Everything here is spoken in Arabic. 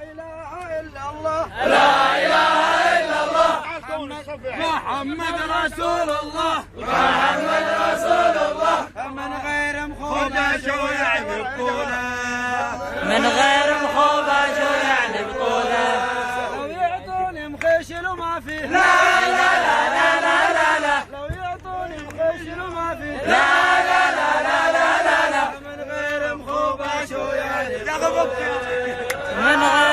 إله إلا الله لا إله إلا الله محمد رسول الله محمد رسول الله من غير مخوبة شو يعني بطولة من غير مخوبة شو يعني بطولة لو يعطوني مخيشل وما فيه لا لا لا لا لا لا لا لو يعطوني مخيشل وما فيه لا لا لا لا لا لا لا من غير مخوبة شو يعني من غير